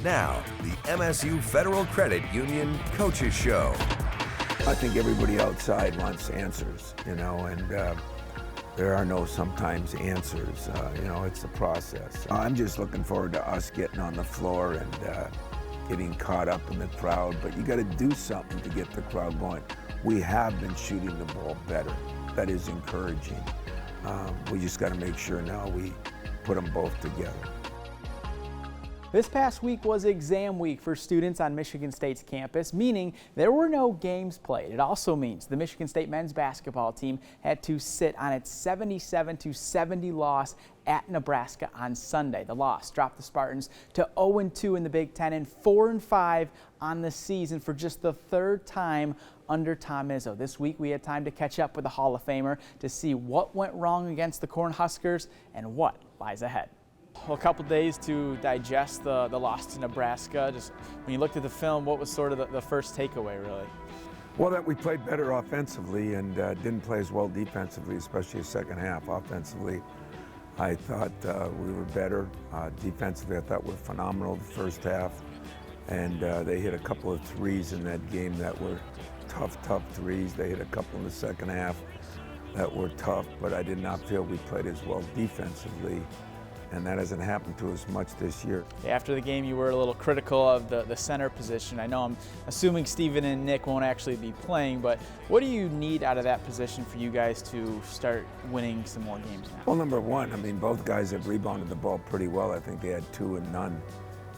Now, the MSU Federal Credit Union Coaches Show. I think everybody outside wants answers, and there are no sometimes answers. It's a process. I'm just looking forward to us getting on the floor and getting caught up in the crowd, but you got to do something to get the crowd going. We have been shooting the ball better. That is encouraging. We just got to make sure now we put them both together. This past week was exam week for students on Michigan State's campus, meaning there were no games played. It also means the Michigan State men's basketball team had to sit on its 77-70 loss at Nebraska on Sunday. The loss dropped the Spartans to 0-2 in the Big Ten and 4-5 on the season for just the third time under Tom Izzo. This week we had time to catch up with the Hall of Famer to see what went wrong against the Cornhuskers and what lies ahead. Well, a couple days to digest the loss to Nebraska. Just when you looked at the film, what was sort of the first takeaway, really? Well, that we played better offensively and didn't play as well defensively, especially the second half. Offensively, I thought we were better. Defensively, I thought we were phenomenal the first half. And they hit a couple of threes in that game that were tough threes. They hit a couple in the second half that were tough, but I did not feel we played as well defensively. And that hasn't happened to us much this year. After the game, you were a little critical of the center position. I know I'm assuming Steven and Nick won't actually be playing, but what do you need out of that position for you guys to start winning some more games now? Well, number one, both guys have rebounded the ball pretty well. I think they had 2 and none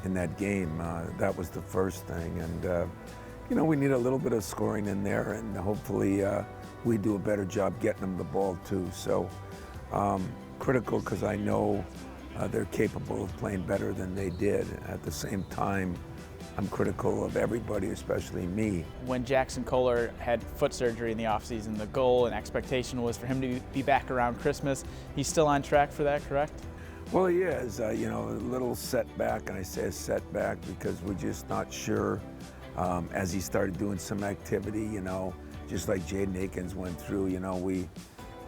in that game. That was the first thing. And, we need a little bit of scoring in there, and hopefully we do a better job getting them the ball, too. So critical because I know they're capable of playing better than they did. At the same time, I'm critical of everybody, especially me. When Jackson Kohler had foot surgery in the offseason, the goal and expectation was for him to be back around Christmas. He's still on track for that, correct? Well, he is. A little setback, and I say a setback because we're just not sure. As he started doing some activity, just like Jaden Akins went through, we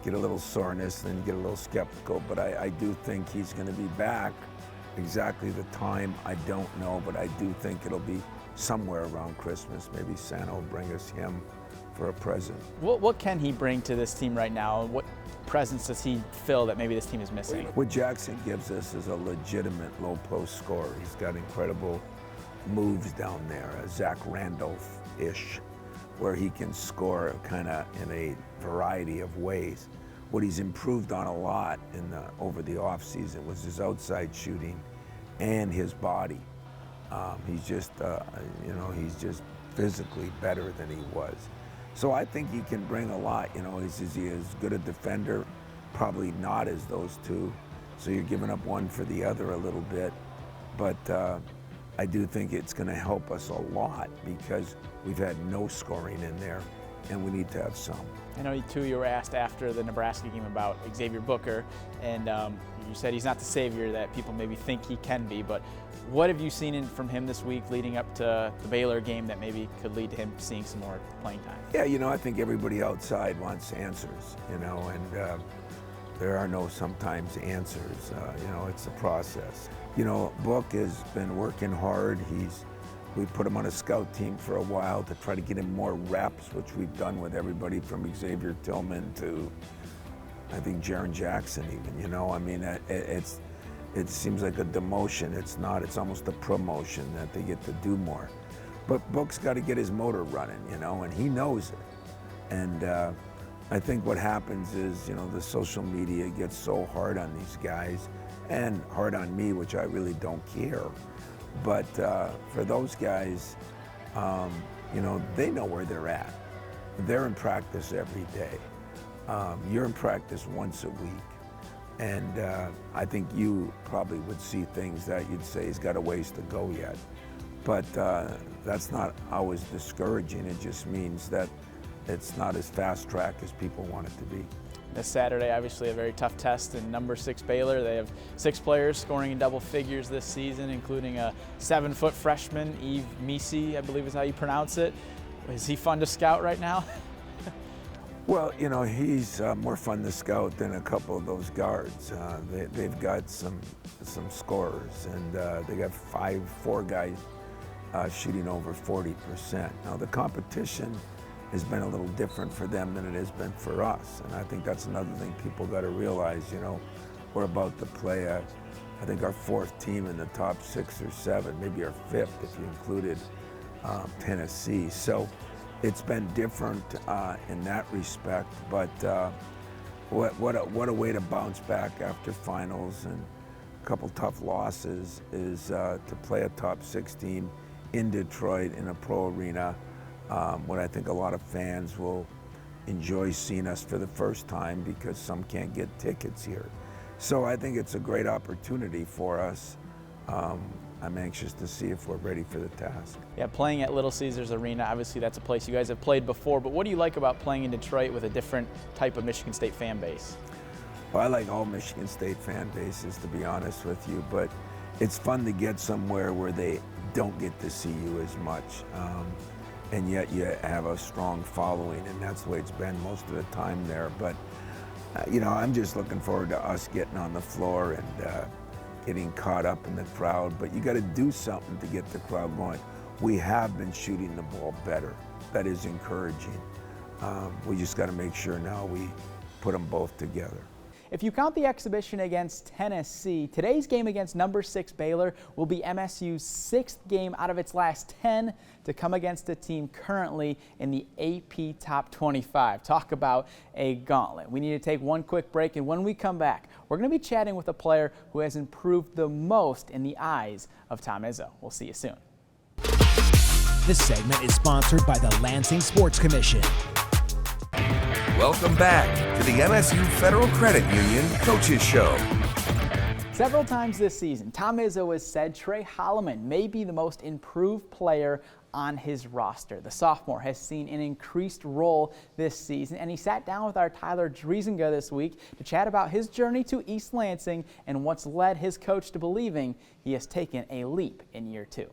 get a little soreness and get a little skeptical, but I do think he's going to be back. Exactly the time, I don't know, but I do think it'll be somewhere around Christmas. Maybe Santa will bring us him for a present. What can he bring to this team right now? What presence does he fill that maybe this team is missing? What Jackson gives us is a legitimate low post scorer. He's got incredible moves down there, Zach Randolph-ish, where he can score kind of in a variety of ways. What he's improved on a lot over the offseason was his outside shooting and his body. He's just physically better than he was. So I think he can bring a lot. Is he as good a defender? Probably not as those two. So you're giving up one for the other a little bit. But I do think it's going to help us a lot because we've had no scoring in there, and we need to have some. I know, too, you were asked after the Nebraska game about Xavier Booker, and you said he's not the savior that people maybe think he can be, but what have you seen from him this week leading up to the Baylor game that maybe could lead to him seeing some more playing time? Yeah, I think everybody outside wants answers, and there are no sometimes answers. It's a process. Book has been working hard. We put him on a scout team for a while to try to get him more reps, which we've done with everybody from Xavier Tillman to, I think, Jaren Jackson even, it seems like a demotion. It's not, it's almost a promotion that they get to do more. But Book's got to get his motor running, and he knows it. And I think what happens is, the social media gets so hard on these guys and hard on me, which I really don't care. But for those guys, they know where they're at. They're in practice every day. You're in practice once a week. And I think you probably would see things that you'd say he's got a ways to go yet. But that's not always discouraging. It just means that it's not as fast track as people want it to be. This Saturday, obviously a very tough test in number 6 Baylor. They have 6 players scoring in double figures this season, including a 7-foot freshman, Yves Misi, I believe is how you pronounce it. Is he fun to scout right now? Well, you know, he's more fun to scout than a couple of those guards. They've got some scorers, and they got four guys shooting over 40%. Now, the competition has been a little different for them than it has been for us, and I think that's another thing people got to realize. You know, we're about to play I think our fourth team in the top 6 or 7, maybe our fifth if you included Tennessee. So it's been different in that respect, but what a way to bounce back after finals and a couple tough losses is to play a top 6 team in Detroit in a pro arena, when I think a lot of fans will enjoy seeing us for the first time because some can't get tickets here. So I think it's a great opportunity for us. I'm anxious to see if we're ready for the task. Yeah, playing at Little Caesars Arena, obviously that's a place you guys have played before, but what do you like about playing in Detroit with a different type of Michigan State fan base? Well, I like all Michigan State fan bases, to be honest with you, but it's fun to get somewhere where they don't get to see you as much, and yet you have a strong following, and that's the way it's been most of the time there. But you know, I'm just looking forward to us getting on the floor and getting caught up in the crowd, but you got to do something to get the crowd going. We have been shooting the ball better. That is encouraging. We just got to make sure now we put them both together. If you count the exhibition against Tennessee, today's game against number 6 Baylor will be MSU's 6th game out of its last 10 to come against a team currently in the AP Top 25. Talk about a gauntlet. We need to take one quick break, and when we come back, we're going to be chatting with a player who has improved the most in the eyes of Tom Izzo. We'll see you soon. This segment is sponsored by the Lansing Sports Commission. Welcome back to the MSU Federal Credit Union Coaches Show. Several times this season, Tom Izzo has said Trey Hollman may be the most improved player on his roster. The sophomore has seen an increased role this season, and he sat down with our Tyler Driesinga this week to chat about his journey to East Lansing and what's led his coach to believing he has taken a leap in year 2.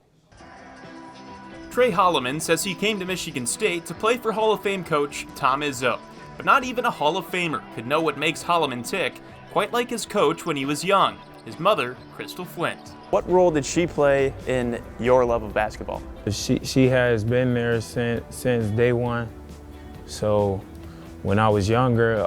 Trey Hollman says he came to Michigan State to play for Hall of Fame coach Tom Izzo. But not even a Hall of Famer could know what makes Hollman tick, quite like his coach when he was young, his mother, Crystal Flint. What role did she play in your love of basketball? She has been there since day one. So when I was younger,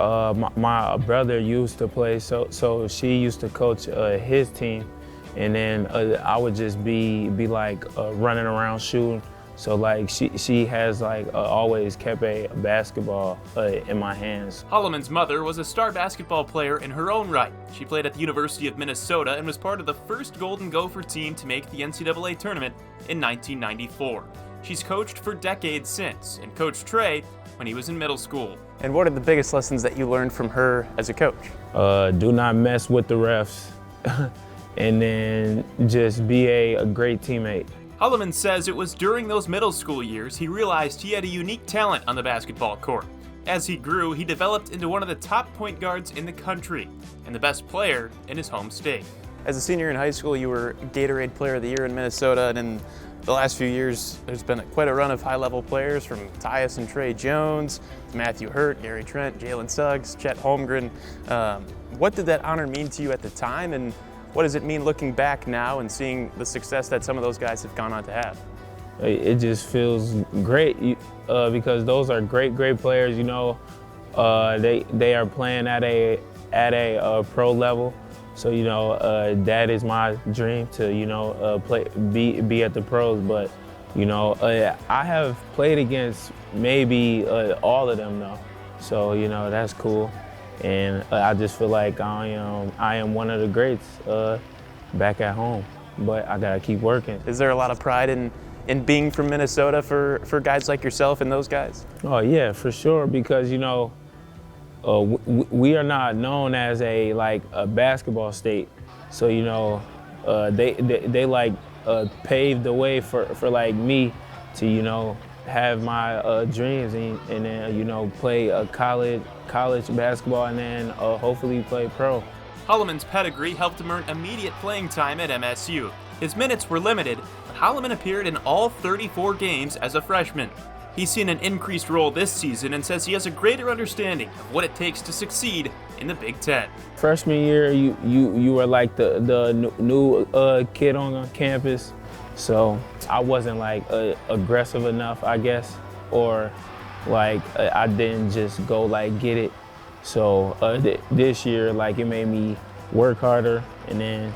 my brother used to play, so she used to coach his team, and then I would just be like running around shooting. So like she has like always kept a basketball in my hands. Hollman's mother was a star basketball player in her own right. She played at the University of Minnesota and was part of the first Golden Gopher team to make the NCAA tournament in 1994. She's coached for decades since and coached Trey when he was in middle school. And what are the biggest lessons that you learned from her as a coach? Do not mess with the refs and then just be a great teammate. Hollman says it was during those middle school years he realized he had a unique talent on the basketball court. As he grew, he developed into one of the top point guards in the country and the best player in his home state. As a senior in high school, you were Gatorade Player of the Year in Minnesota, and in the last few years, there's been quite a run of high-level players from Tyus and Trey Jones, Matthew Hurt, Gary Trent, Jalen Suggs, Chet Holmgren. What did that honor mean to you at the time, and what does it mean looking back now and seeing the success that some of those guys have gone on to have? It just feels great because those are great players. You know, they are playing at a pro level. So you know that is my dream to be at the pros. But you know I have played against maybe all of them though. So you know that's cool. And I just feel like I am one of the greats back at home, but I gotta keep working. Is there a lot of pride in being from Minnesota for guys like yourself and those guys? Oh yeah, for sure, because you know we are not known as a basketball state, so you know they like paved the way for like me to have my dreams and then play a college basketball and then hopefully play pro. Hollman's pedigree helped him earn immediate playing time at MSU. His minutes were limited, but Hollman appeared in all 34 games as a freshman. He's seen an increased role this season and says he has a greater understanding of what it takes to succeed in the Big Ten. Freshman year, you were like the new kid on campus, so I wasn't like aggressive enough, I guess, or like I didn't just go like get it. So this year, like it made me work harder and then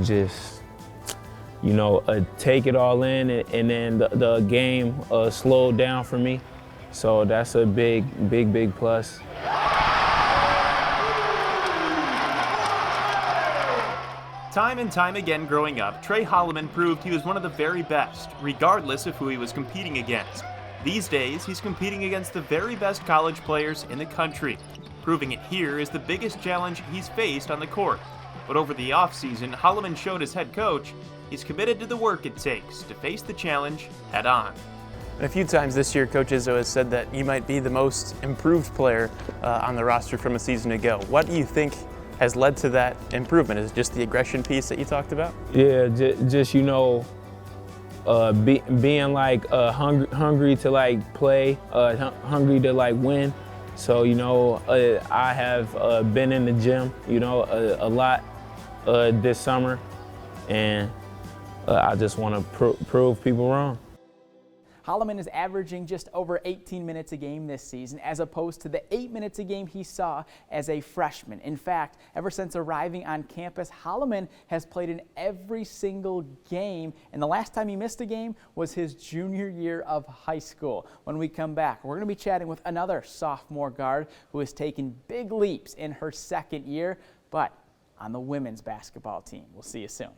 just, you know, take it all in, and then the game slowed down for me. So that's a big plus. Time and time again growing up, Trey Hollman proved he was one of the very best, regardless of who he was competing against. These days, he's competing against the very best college players in the country. Proving it here is the biggest challenge he's faced on the court. But over the offseason, Hollman showed his head coach he's committed to the work it takes to face the challenge head on. And a few times this year, Coach Izzo has said that you might be the most improved player on the roster from a season ago. What do you think has led to that improvement? Is it just the aggression piece that you talked about? Yeah, just you know, being like hungry to like play, hungry to like win. So you know, I have been in the gym, you know, a lot this summer, and I just want to prove people wrong. Hollman is averaging just over 18 minutes a game this season, as opposed to the 8 minutes a game he saw as a freshman. In fact, ever since arriving on campus, Hollman has played in every single game, and the last time he missed a game was his junior year of high school. When we come back, we're going to be chatting with another sophomore guard who has taken big leaps in her second year, but on the women's basketball team. We'll see you soon.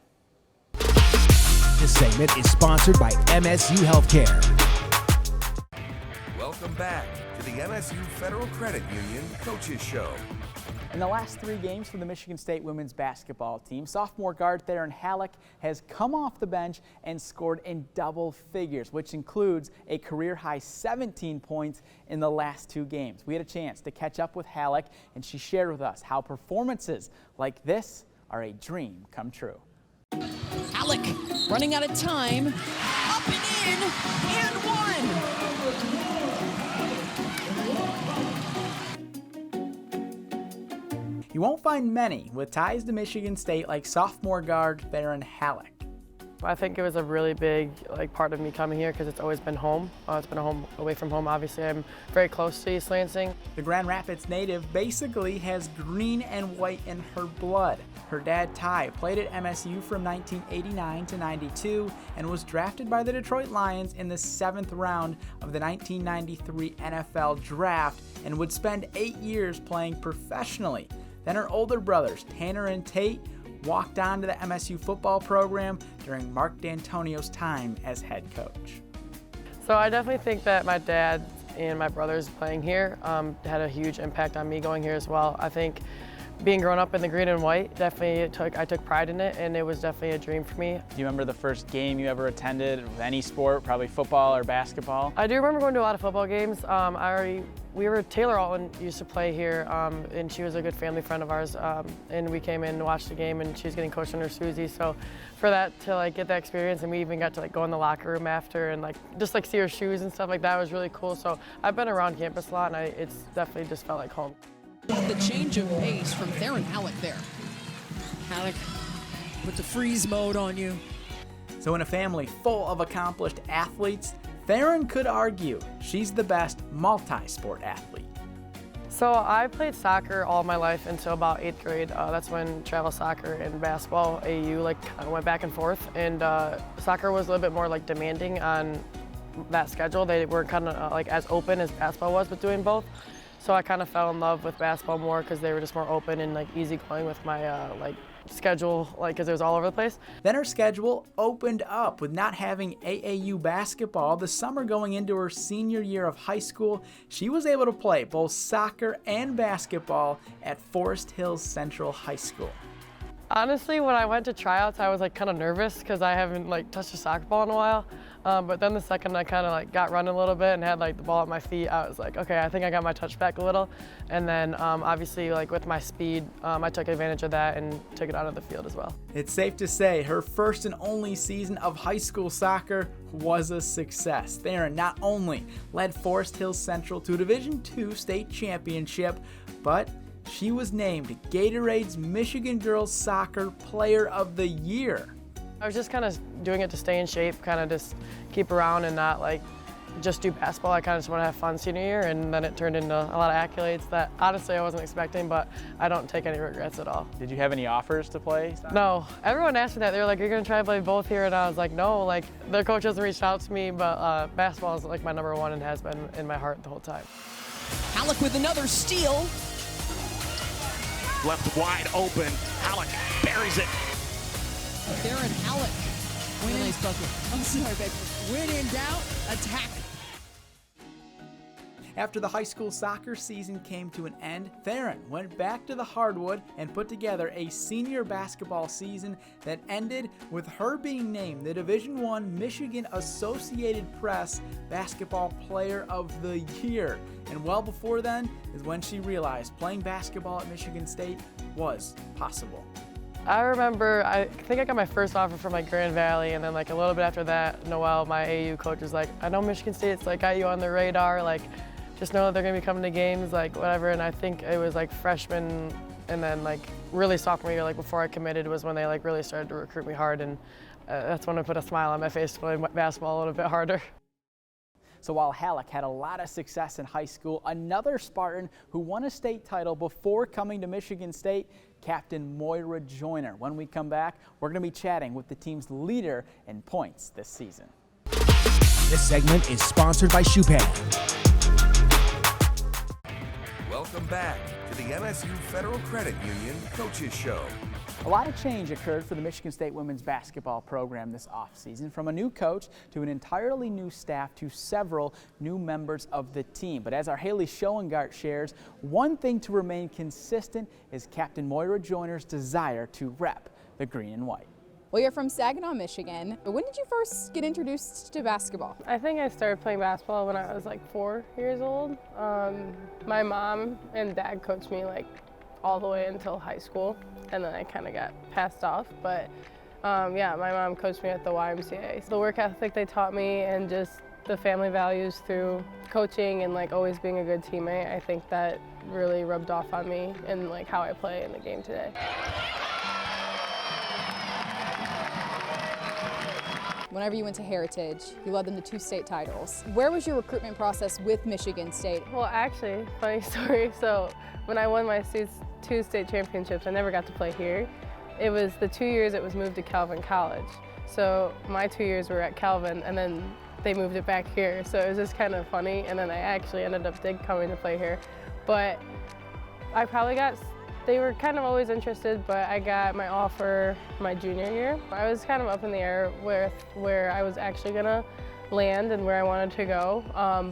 This segment is sponsored by MSU Healthcare. Welcome back to the MSU Federal Credit Union Coaches Show. In the last 3 games for the Michigan State women's basketball team, sophomore guard Theron Halleck has come off the bench and scored in double figures, which includes a career-high 17 points in the last 2 games. We had a chance to catch up with Halleck, and she shared with us how performances like this are a dream come true. Halleck running out of time, up and in, and one! You won't find many with ties to Michigan State like sophomore guard Theron Halleck. I think it was a really big part of me coming here because it's always been home. It's been a home away from home. Obviously, I'm very close to East Lansing. The Grand Rapids native basically has green and white in her blood. Her dad, Ty, played at MSU from 1989 to 92 and was drafted by the Detroit Lions in the 7th round of the 1993 NFL Draft and would spend 8 years playing professionally. Then her older brothers, Tanner and Tate, walked on to the MSU football program during Mark D'Antonio's time as head coach. So I definitely think that my dad and my brothers playing here had a huge impact on me going here as well. I think being grown up in the green and white, I took pride in it, and it was definitely a dream for me. Do you remember the first game you ever attended with any sport, probably football or basketball? I do remember going to a lot of football games. Taylor Alton used to play here, and she was a good family friend of ours, and we came in and watched the game, and she was getting coached under Susie. So for that to get that experience, and we even got to go in the locker room after and just see her shoes and stuff like that was really cool. So I've been around campus a lot, and it's definitely just felt like home. The change of pace from Theron Halleck there. Halleck put the freeze mode on you. So in a family full of accomplished athletes, Theron could argue she's the best multi-sport athlete. So I played soccer all my life until about 8th grade. That's when travel soccer and basketball, AU, went back and forth. And soccer was a little bit more demanding on that schedule. They weren't kind of as open as basketball was with doing both. So I kind of fell in love with basketball more because they were just more open and easygoing with my schedule, because it was all over the place. Then her schedule opened up with not having AAU basketball. The summer going into her senior year of high school, she was able to play both soccer and basketball at Forest Hills Central High School. Honestly, when I went to tryouts, I was like kind of nervous because I haven't like touched a soccer ball in a while. But then the second I kind of like got running a little bit and had like the ball at my feet, I was like, okay, I think I got my touch back a little. And then obviously like with my speed, I took advantage of that and took it out of the field as well. It's safe to say her first and only season of high school soccer was a success. Theron not only led Forest Hills Central to a Division II state championship, but she was named Gatorade's Michigan Girls Soccer Player of the Year. I was just kind of doing it to stay in shape, kind of just keep around and not like just do basketball. I kind of just want to have fun senior year, and then it turned into a lot of accolades that honestly I wasn't expecting, but I don't take any regrets at all. Did you have any offers to play? No, everyone asked me that. They were like, "You're gonna try to play both here?" And I was like, "No." Like their coach hasn't reached out to me, but basketball is like my number one and has been in my heart the whole time. Halleck with another steal. Left wide open. Halleck buries it. Theron Halleck. When nice bucket. I'm sorry, babe. When in doubt, attack. After the high school soccer season came to an end, Theron went back to the hardwood and put together a senior basketball season that ended with her being named the Division I Michigan Associated Press Basketball Player of the Year. And well before then is when she realized playing basketball at Michigan State was possible. I remember, I think I got my first offer from like Grand Valley, and then like a little bit after that, Noel, my AU coach, was like, I know Michigan State's like got you on the radar, like just know that they're gonna be coming to games, like whatever. And I think it was like freshman and then like really sophomore year, like before I committed, was when they like really started to recruit me hard, and that's when I put a smile on my face to play basketball a little bit harder. So while Halleck had a lot of success in high school, another Spartan who won a state title before coming to Michigan State, Captain Moira Joiner. When we come back, we're going to be chatting with the team's leader in points this season. This segment is sponsored by Shoe Pad. Welcome back to the MSU Federal Credit Union Coaches Show. A lot of change occurred for the Michigan State women's basketball program this offseason, from a new coach to an entirely new staff to several new members of the team. But as our Haley Schoengart shares, one thing to remain consistent is Captain Moira Joiner's desire to rep the green and white. Well, you're from Saginaw, Michigan. When did you first get introduced to basketball? I think I started playing basketball when I was like 4 years old. My mom and dad coached me like all the way until high school, and then I kind of got passed off. But yeah, my mom coached me at the YMCA. So the work ethic they taught me and just the family values through coaching and like always being a good teammate, I think that really rubbed off on me and like how I play in the game today. Whenever you went to Heritage, you led them to 2 state titles. Where was your recruitment process with Michigan State? Well, actually, funny story. So when I won my 2 state championships, I never got to play here. It was the 2 years it was moved to Calvin College. So my 2 years were at Calvin, and then they moved it back here. So it was just kind of funny, and then I actually ended up coming to play here. But I probably they were kind of always interested, but I got my offer my junior year. I was kind of up in the air with where I was actually gonna land and where I wanted to go.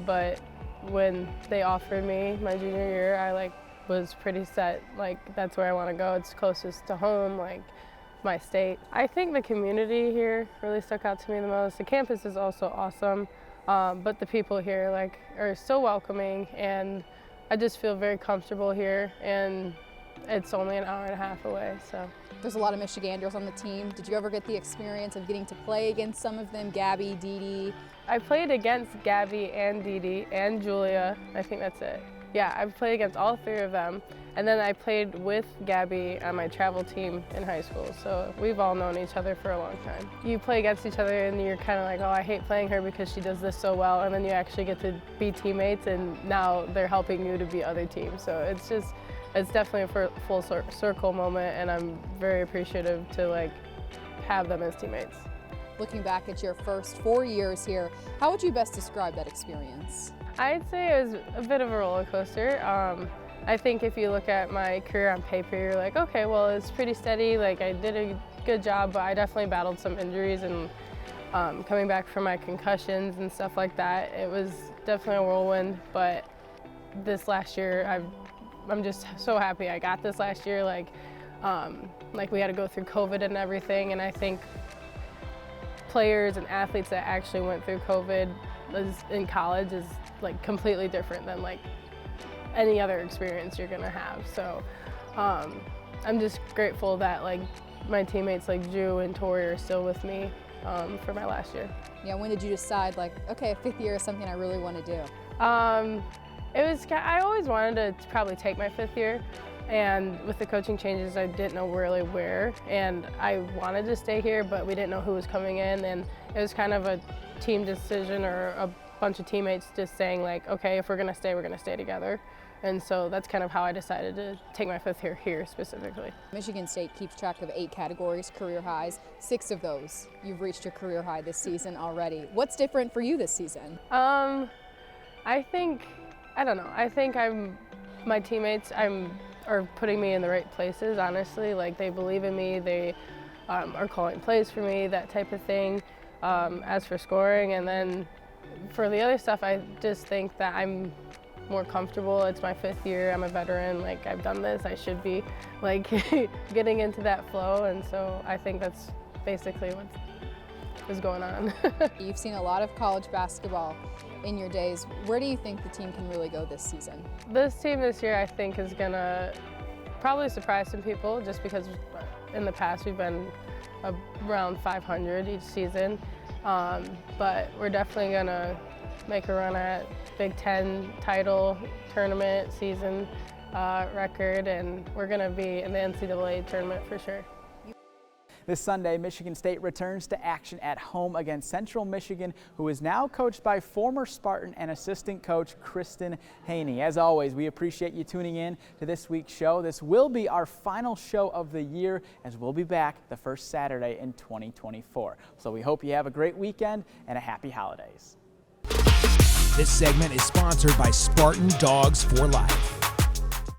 But when they offered me my junior year, I was pretty set, that's where I want to go. It's closest to home, my state. I think the community here really stuck out to me the most. The campus is also awesome, but the people here are so welcoming, and I just feel very comfortable here, and it's only an hour and a half away, so. There's a lot of Michiganders on the team. Did you ever get the experience of getting to play against some of them, Gabby, Dee Dee? I played against Gabby and Dee Dee and Julia. I think that's it. Yeah, I've played against all 3 of them. And then I played with Gabby on my travel team in high school, so we've all known each other for a long time. You play against each other and you're kind of like, oh, I hate playing her because she does this so well, and then you actually get to be teammates, and now they're helping you to be other teams. So it's definitely a full circle moment, and I'm very appreciative to have them as teammates. Looking back at your first 4 years here, how would you best describe that experience? I'd say it was a bit of a roller coaster. I think if you look at my career on paper, you're like, okay, well, it's pretty steady. I did a good job, but I definitely battled some injuries, and coming back from my concussions and stuff like that, it was definitely a whirlwind. But this last year, I'm just so happy I got this last year. Like we had to go through COVID and everything, and I think players and athletes that actually went through COVID in college is like completely different than like any other experience you're gonna have. So I'm just grateful that like my teammates like Drew and Tori are still with me for my last year. Yeah, when did you decide like, okay, 5th year is something I really want to do? I always wanted to probably take my 5th year, and with the coaching changes I didn't know really where, and I wanted to stay here but we didn't know who was coming in, and it was kind of a team decision or a bunch of teammates just saying like, okay, if we're gonna stay together. And so that's kind of how I decided to take my 5th year here specifically. Michigan State keeps track of 8 categories, career highs. 6 of those, you've reached your career high this season already. What's different for you this season? I think my teammates are putting me in the right places, honestly. Like they believe in me, they are calling plays for me, that type of thing. As for scoring, and then for the other stuff, I just think that I'm more comfortable. It's my 5th year, I'm a veteran, like I've done this, I should be like getting into that flow, and so I think that's basically what is going on. You've seen a lot of college basketball in your days. Where do you think the team can really go this season? This team this year I think is gonna probably surprise some people, just because in the past we've been around 500 each season, but we're definitely gonna make a run at Big Ten title, tournament, season record, and we're going to be in the NCAA tournament for sure. This Sunday, Michigan State returns to action at home against Central Michigan, who is now coached by former Spartan and assistant coach Kristen Haney. As always, we appreciate you tuning in to this week's show. This will be our final show of the year, as we'll be back the first Saturday in 2024. So we hope you have a great weekend and a happy holidays. This segment is sponsored by Spartan Dogs for Life.